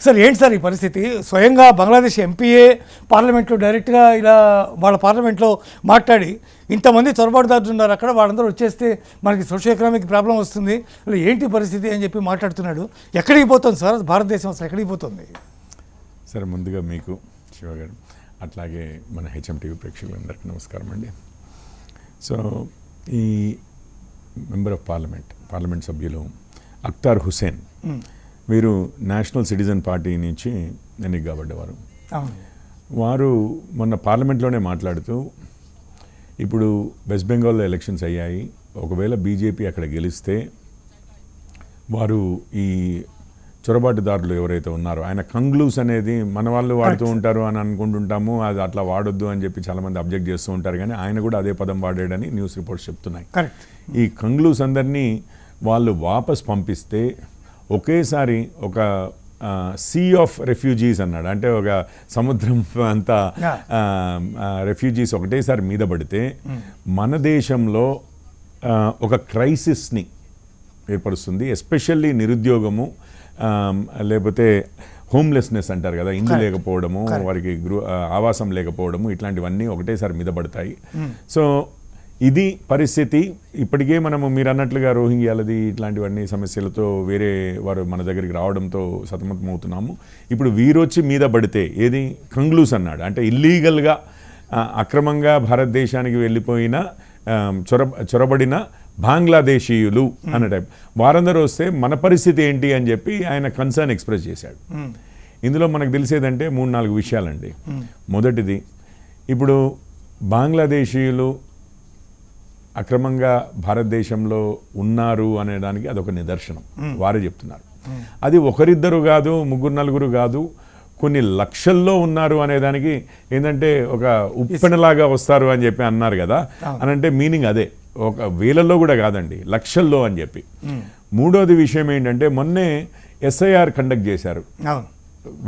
Sir ఏంటి sir ఈ పరిస్థితి? స్వయంగా బంగ్లాదేశ్ ఎంపీఏ పార్లమెంట్లో డైరెక్ట్గా ఇలా వాళ్ళ పార్లమెంట్లో మాట్లాడి ఇంతమంది చొరబాటుదారులు ఉన్నారు అక్కడ, వాళ్ళందరూ వచ్చేస్తే మనకి సోషల్ ఎకనామిక్ ప్రాబ్లం వస్తుంది, ఏంటి పరిస్థితి అని చెప్పి మాట్లాడుతున్నాడు. ఎక్కడికి పోతుంది సార్ భారతదేశం, అసలు ఎక్కడికి పోతుంది? సరే, ముందుగా మీకు శివగారు అట్లాగే మన హెచ్ఎం టీవీ ప్రేక్షకులందరికీ నమస్కారం అండి. సో ఈ మెంబర్ ఆఫ్ పార్లమెంట్ సభ్యులు అఖ్తార్ హుసేన్ వీరు నేషనల్ సిటిజన్ పార్టీ నుంచి ఎన్నిక కాబడ్డవారు. వారు మొన్న పార్లమెంట్లోనే మాట్లాడుతూ ఇప్పుడు వెస్ట్ బెంగాల్లో ఎలక్షన్స్ అయ్యాయి, ఒకవేళ బీజేపీ అక్కడ గెలిస్తే వారు ఈ చొరబాటుదారులు ఎవరైతే ఉన్నారో, ఆయన కంగ్లూస్ అనేది మన వాళ్ళు వాడుతూ ఉంటారు అని అనుకుంటుంటాము, అది అట్లా వాడొద్దు అని చెప్పి చాలామంది అబ్జెక్ట్ చేస్తూ ఉంటారు, కానీ ఆయన కూడా అదే పదం వాడాడని న్యూస్ రిపోర్ట్స్ చెప్తున్నాయి. ఈ కంగ్లూస్ అందరినీ వాళ్ళు వాపస్ పంపిస్తే ఒకేసారి ఒక సీ ఆఫ్ రెఫ్యూజీస్ అన్నాడు, అంటే ఒక సముద్రం అంతా రెఫ్యూజీస్ ఒకటేసారి మీద పడితే మన దేశంలో ఒక క్రైసిస్ని ఏర్పరుస్తుంది. ఎస్పెషల్లీ నిరుద్యోగము, లేకపోతే హోమ్లెస్నెస్ అంటారు కదా, ఇల్లు లేకపోవడము, వారికి ఆవాసం లేకపోవడము, ఇట్లాంటివన్నీ ఒకటేసారి మీద పడతాయి. సో ఇది పరిస్థితి. ఇప్పటికే మనము మీరు అన్నట్లుగా రోహింగ్యాలది ఇట్లాంటివన్నీ సమస్యలతో వేరే వారు మన దగ్గరికి రావడంతో సతమతమవుతున్నాము. ఇప్పుడు వీరొచ్చి మీద పడితే ఏది కంగ్లూస్ అన్నాడు, అంటే ఇల్లీగల్గా అక్రమంగా భారతదేశానికి వెళ్ళిపోయిన చొరబడిన బంగ్లాదేశీయులు అన్న టైప్ వారందరూ వస్తే మన పరిస్థితి ఏంటి అని చెప్పి ఆయన కన్సర్న్ ఎక్స్ప్రెస్ చేశాడు. ఇందులో మనకు తెలిసేదంటే 3-4 విషయాలండి. మొదటిది, ఇప్పుడు బంగ్లాదేశీయులు అక్రమంగా భారతదేశంలో ఉన్నారు అనేదానికి అదొక నిదర్శనం, వారే చెప్తున్నారు. అది ఒకరిద్దరు కాదు, 3-4 కాదు, కొన్ని లక్షల్లో ఉన్నారు అనేదానికి ఏంటంటే ఒక ఉప్పెనలాగా వస్తారు అని చెప్పి అన్నారు కదా, అని అంటే మీనింగ్ అదే, ఒక వేలల్లో కూడా కాదండి, లక్షల్లో అని చెప్పి. మూడోది విషయం ఏంటంటే మొన్నే ఎస్ఐఆర్ కండక్ట్ చేశారు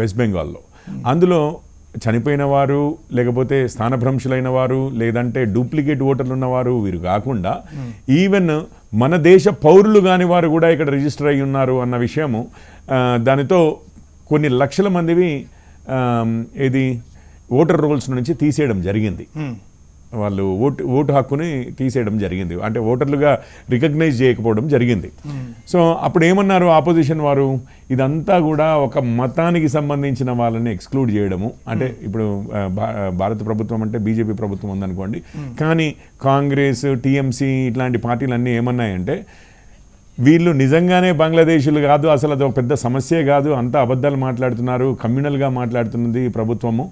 వెస్ట్ బెంగాల్లో. అందులో చనిపోయిన వారు, లేకపోతే స్థానభ్రంశులైన వారు, లేదంటే డూప్లికేట్ ఓటర్లు ఉన్నవారు వీరు కాకుండా ఈవెన్ మన దేశ పౌరులు కాని వారు కూడా ఇక్కడ రిజిస్టర్ అయి ఉన్నారు అన్న విషయము, దానితో కొన్ని లక్షల మందివి ఏది ఓటర్ రోల్స్ నుంచి తీసేయడం జరిగింది. వాళ్ళు ఓటు హక్కుని తీసేయడం జరిగింది, అంటే ఓటర్లుగా రికగ్నైజ్ చేయకపోవడం జరిగింది. సో అప్పుడు ఏమన్నారు ఆపోజిషన్ వారు, ఇదంతా కూడా ఒక మతానికి సంబంధించిన వాళ్ళని ఎక్స్క్లూడ్ చేయడము, అంటే ఇప్పుడు భారత ప్రభుత్వం అంటే బీజేపీ ప్రభుత్వం ఉందనుకోండి, కానీ కాంగ్రెస్, టీఎంసీ ఇట్లాంటి పార్టీలన్నీ ఏమన్నాయంటే వీళ్ళు నిజంగానే బంగ్లాదేశీలు కాదు, అసలు అది ఒక పెద్ద సమస్యే కాదు, అంతా అబద్ధాలు మాట్లాడుతున్నారు, కమ్యూనల్గా మాట్లాడుతున్నది ప్రభుత్వము,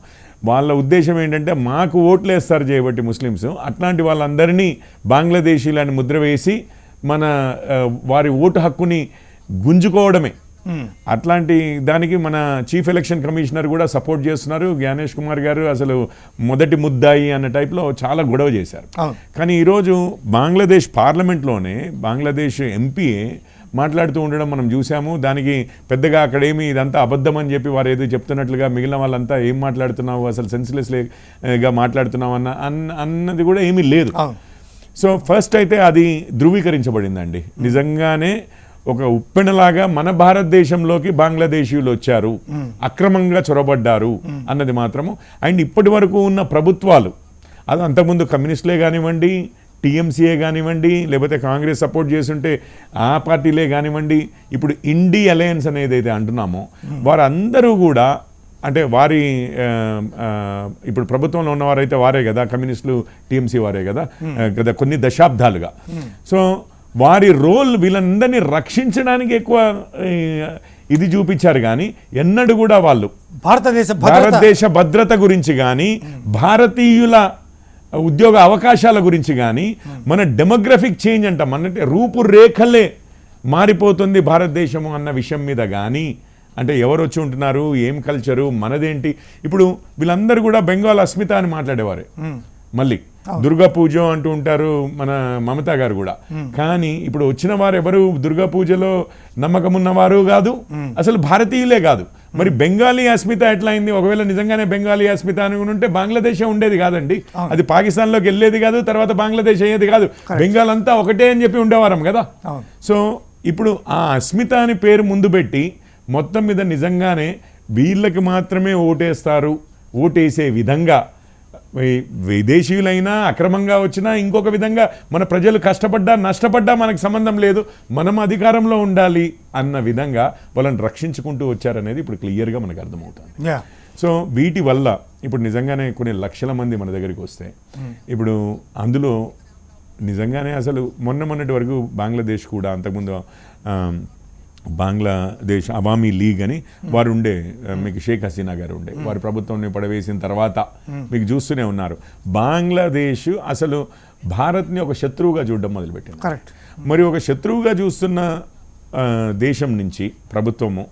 వాళ్ళ ఉద్దేశం ఏంటంటే మాకు ఓట్లు వేస్తారు చేయబట్టి ముస్లిమ్స్, అట్లాంటి వాళ్ళందరినీ బంగ్లాదేశీలని ముద్ర వేసి మన వారి ఓటు హక్కుని గుంజుకోవడమే. అట్లాంటి దానికి మన చీఫ్ ఎలక్షన్ కమిషనర్ కూడా సపోర్ట్ చేస్తున్నారు. జ్ఞానేష్ కుమార్ గారు అసలు మొదటి ముద్దాయి అన్న టైప్లో చాలా గొడవ చేశారు. కానీ ఈరోజు బంగ్లాదేశ్ పార్లమెంట్లోనే బంగ్లాదేశ్ ఎంపీఏ మాట్లాడుతూ ఉండడం మనం చూసాము. దానికి పెద్దగా అక్కడేమి ఇదంతా అబద్ధం అని చెప్పి వారు ఏదో చెప్తున్నట్లుగా మిగిలిన వాళ్ళంతా ఏం మాట్లాడుతున్నావు, అసలు సెన్స్లెస్గా మాట్లాడుతున్నావు అన్నది కూడా ఏమీ లేదు. సో ఫస్ట్ అయితే అది ధృవీకరించబడిందండి, నిజంగానే ఒక ఉప్పెనలాగా మన భారతదేశంలోకి బంగ్లాదేశీయులు వచ్చారు, అక్రమంగా చొరబడ్డారు అన్నది మాత్రము. అండ్ ఇప్పటి వరకు ఉన్న ప్రభుత్వాలు, అది అంతకుముందు కమ్యూనిస్టులే కానివ్వండి, టీఎంసీఏ కానివ్వండి, లేకపోతే కాంగ్రెస్ సపోర్ట్ చేస్తుంటే ఆ పార్టీలే కానివ్వండి, ఇప్పుడు ఇండి అలయన్స్ అనేది అయితే అంటున్నామో వారందరూ కూడా, అంటే వారి ఇప్పుడు ప్రభుత్వంలో ఉన్నవారైతే వారే కదా, కమ్యూనిస్టులు టీఎంసీ వారే కదా కదా కొన్ని దశాబ్దాలుగా. సో వారి రోల్ వీళ్ళందరినీ రక్షించడానికి ఎక్కువ ఇది చూపించారు, కానీ ఎన్నడూ కూడా వాళ్ళు భారతదేశ భద్రత గురించి కానీ, భారతీయుల ఉద్యోగ అవకాశాల గురించి కానీ, మన డెమోగ్రఫిక్ చేంజ్ అంట, మన రూపురేఖలే మారిపోతుంది భారతదేశము అన్న విషయం మీద కానీ, అంటే ఎవరు వచ్చి ఉంటున్నారు, ఏం కల్చరు, మనదేంటి. ఇప్పుడు వీళ్ళందరూ కూడా బెంగాల్ అస్మిత అని మాట్లాడేవారే, మళ్ళీ దుర్గా పూజ అంటూ ఉంటారు మన మమతా గారు కూడా, కానీ ఇప్పుడు వచ్చిన వారు ఎవరు దుర్గా పూజలో నమ్మకం ఉన్నవారు కాదు, అసలు భారతీయులే కాదు. మరి బెంగాలీ అస్మిత ఎట్లా అయింది? ఒకవేళ నిజంగానే బెంగాలీ అస్మిత అని ఉంటే బంగ్లాదేశ్ ఉండేది కాదండి, అది పాకిస్తాన్లోకి వెళ్ళేది కాదు, తర్వాత బంగ్లాదేశ్ అయ్యేది కాదు, బెంగాల్ అంతా ఒకటే అని చెప్పి ఉండేవారం కదా. సో ఇప్పుడు ఆ అస్మిత అని పేరు ముందు పెట్టి మొత్తం మీద నిజంగానే వీళ్ళకి మాత్రమే ఓటేస్తారు, ఓటేసే విధంగా విదేశీయులైనా అక్రమంగా వచ్చినా ఇంకొక విధంగా మన ప్రజలు కష్టపడ్డా నష్టపడ్డా మనకు సంబంధం లేదు, మనం అధికారంలో ఉండాలి అన్న విధంగా వాళ్ళని రక్షించుకుంటూ వచ్చారనేది ఇప్పుడు క్లియర్గా మనకు అర్థమవుతుంది. సో వీటి వల్ల ఇప్పుడు నిజంగానే కొన్ని లక్షల మంది మన దగ్గరికి వస్తే ఇప్పుడు అందులో నిజంగానే అసలు మొన్నటి వరకు బంగ్లాదేశ్ కూడా అంతకుముందు బంగ్లాదేశ్ అవామీ లీగ్ అని వారు ఉండే, మీకు షేక్ హసీనా గారు ఉండే, వారి ప్రభుత్వాన్ని పడవేసిన తర్వాత మీకు చూస్తూనే ఉన్నారు బంగ్లాదేశ్ అసలు భారత్ని ఒక శత్రువుగా చూడడం మొదలుపెట్టింది. కరెక్ట్. మరి ఒక శత్రువుగా చూస్తున్న దేశం నుంచి ప్రభుత్వము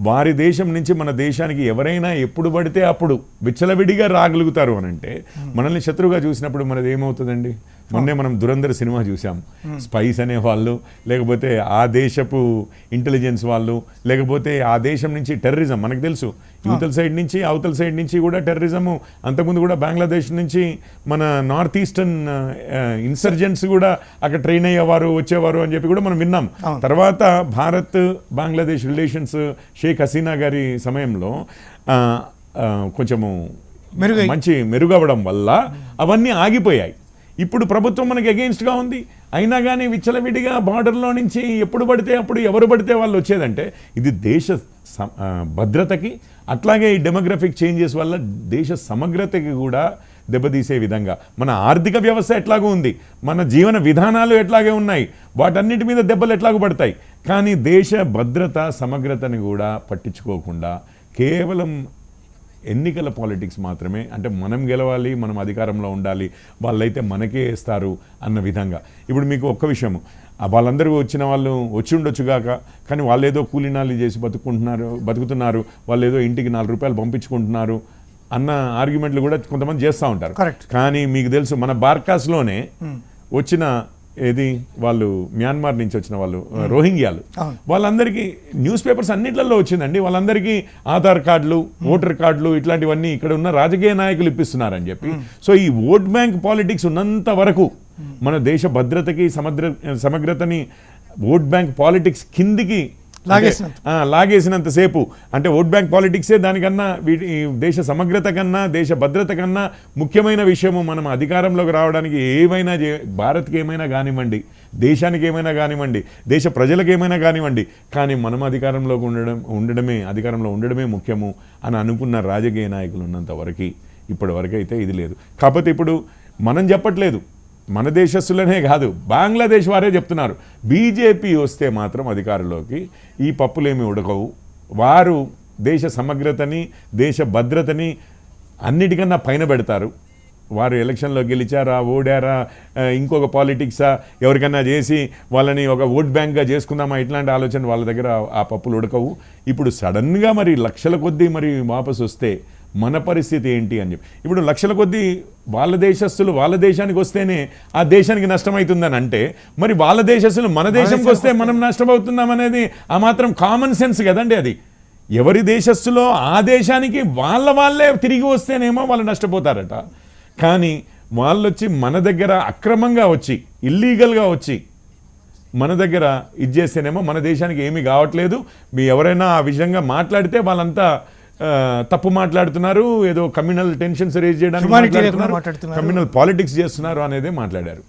వారి దేశం నుంచి మన దేశానికి ఎవరైనా ఎప్పుడు పడితే అప్పుడు విచ్చలవిడిగా రాగలుగుతారు అని అంటే మనల్ని శత్రువుగా చూసినప్పుడు మనది ఏమవుతుందండి? మొన్నే మనం దురంధర్ సినిమా చూసాం. స్పైస్ అనే వాళ్ళు, లేకపోతే ఆ దేశపు ఇంటెలిజెన్స్ వాళ్ళు, లేకపోతే ఆ దేశం నుంచి టెర్రరిజం మనకు తెలుసు, యువతల సైడ్ నుంచి అవతల సైడ్ నుంచి కూడా టెర్రరిజము. అంతకుముందు కూడా బంగ్లాదేశ్ నుంచి మన నార్త్ ఈస్టర్న్ ఇన్సర్జెంట్స్ కూడా అక్కడ ట్రైన్ అయ్యేవారు వచ్చేవారు అని చెప్పి కూడా మనం విన్నాం. తర్వాత భారత్ బంగ్లాదేశ్ రిలేషన్స్ షేక్ హసీనా గారి సమయంలో కొంచెము మంచి మెరుగవడం వల్ల అవన్నీ ఆగిపోయాయి. ఇప్పుడు ప్రభుత్వం మనకి అగెయిన్స్ట్గా ఉంది, అయినా కానీ విచ్చలవిడిగా బార్డర్లో నుంచి ఎప్పుడు పడితే అప్పుడు ఎవరు పడితే వాళ్ళు వచ్చేదంటే ఇది దేశ భద్రతకి, అట్లాగే ఈ డెమోగ్రఫిక్ చేంజెస్ వల్ల దేశ సమగ్రతకి కూడా దెబ్బతీసే విధంగా మన ఆర్థిక వ్యవస్థ ఎట్లాగూ ఉంది, మన జీవన విధానాలు ఎట్లాగే ఉన్నాయి, వాటన్నిటి మీద దెబ్బలు ఎట్లాగూ పడతాయి. కానీ దేశ భద్రత సమగ్రతని కూడా పట్టించుకోకుండా కేవలం ఎన్నికల పాలిటిక్స్ మాత్రమే, అంటే మనం గెలవాలి, మనం అధికారంలో ఉండాలి, వాళ్ళైతే మనకే వేస్తారు అన్న విధంగా. ఇప్పుడు మీకు ఒక్క విషయము, వాళ్ళందరూ వచ్చిన వాళ్ళు వచ్చి ఉండొచ్చుగాక, కానీ వాళ్ళు ఏదో కూలీనాలు చేసి బతుకుతున్నారు, వాళ్ళు ఏదో ఇంటికి 4 రూపాయలు పంపించుకుంటున్నారు అన్న ఆర్గ్యుమెంట్లు కూడా కొంతమంది చేస్తూ ఉంటారు. కానీ మీకు తెలుసు మన బార్కాస్లోనే వచ్చిన ఏది వాళ్ళు మ్యాన్మార్ నుంచి వచ్చిన వాళ్ళు రోహింగ్యాలు, వాళ్ళందరికీ న్యూస్ పేపర్స్ అన్నిట్లలో వచ్చిందండి, వాళ్ళందరికీ ఆధార్ కార్డులు, ఓటర్ కార్డులు ఇట్లాంటివన్నీ ఇక్కడ ఉన్న రాజకీయ నాయకులు ఇప్పిస్తున్నారని చెప్పి. సో ఈ ఓట్ బ్యాంక్ పాలిటిక్స్ ఉన్నంత వరకు మన దేశ భద్రతకి సమగ్రతని ఓట్ బ్యాంక్ పాలిటిక్స్ కిందికి లాగేసినంతసేపు, అంటే ఓట్ బ్యాంక్ పాలిటిక్సే దానికన్నా దేశ సమగ్రత కన్నా దేశ భద్రత కన్నా ముఖ్యమైన విషయము. మనం అధికారంలోకి రావడానికి ఏమైనా భారత్కి ఏమైనా కానివ్వండి, దేశానికి ఏమైనా కానివ్వండి, దేశ ప్రజలకు ఏమైనా కానివ్వండి, కానీ మనం అధికారంలోకి అధికారంలో ఉండడమే ముఖ్యము అని అనుకున్న రాజకీయ నాయకులు ఉన్నంత వరకు ఇప్పటి వరకు అయితే ఇది లేదు. కాకపోతే ఇప్పుడు మనం చెప్పట్లేదు, మన దేశస్తులనే కాదు బంగ్లాదేశ్ వారే చెప్తున్నారు, బీజేపీ వస్తే మాత్రం అధికారంలోకి ఈ పప్పులేమి ఉడకవు, వారు దేశ సమగ్రతని దేశ భద్రతని అన్నిటికన్నా పైన పెడతారు, వారు ఎలక్షన్లో గెలిచారా ఓడారా ఇంకొక పాలిటిక్సా ఎవరికన్నా చేసి వాళ్ళని ఒక ఓట్ బ్యాంక్గా చేసుకుందామా ఇట్లాంటి ఆలోచన వాళ్ళ దగ్గర ఆ పప్పులు ఉడకవు. ఇప్పుడు సడన్గా మరి లక్షల కొద్దీ మరి వాపసు వస్తే మన పరిస్థితి ఏంటి అని చెప్పి, ఇప్పుడు లక్షల కొద్దీ వాళ్ళ దేశస్తులు వాళ్ళ దేశానికి వస్తేనే ఆ దేశానికి నష్టమవుతుందని అంటే, మరి వాళ్ళ దేశస్తులు మన దేశంకి వస్తే మనం నష్టమవుతున్నాం అనేది ఆ మాత్రం కామన్ సెన్స్ కదండి. అది ఎవరి దేశస్తులో ఆ దేశానికి వాళ్ళే తిరిగి వస్తేనేమో వాళ్ళు నష్టపోతారట. కానీ వాళ్ళు వచ్చి మన దగ్గర అక్రమంగా వచ్చి ఇల్లీగల్గా వచ్చి మన దగ్గర ఇది చేస్తేనేమో మన దేశానికి ఏమీ కావట్లేదు. మీ ఎవరైనా ఆ విషయంగా మాట్లాడితే వాళ్ళంతా తప్పు మాట్లాడుతున్నారు, ఏదో కమ్యూనల్ టెన్షన్స్ రేజ్ చేయడానికి కమ్యూనల్ పాలిటిక్స్ చేస్తున్నారు అనేదే మాట్లాడారు.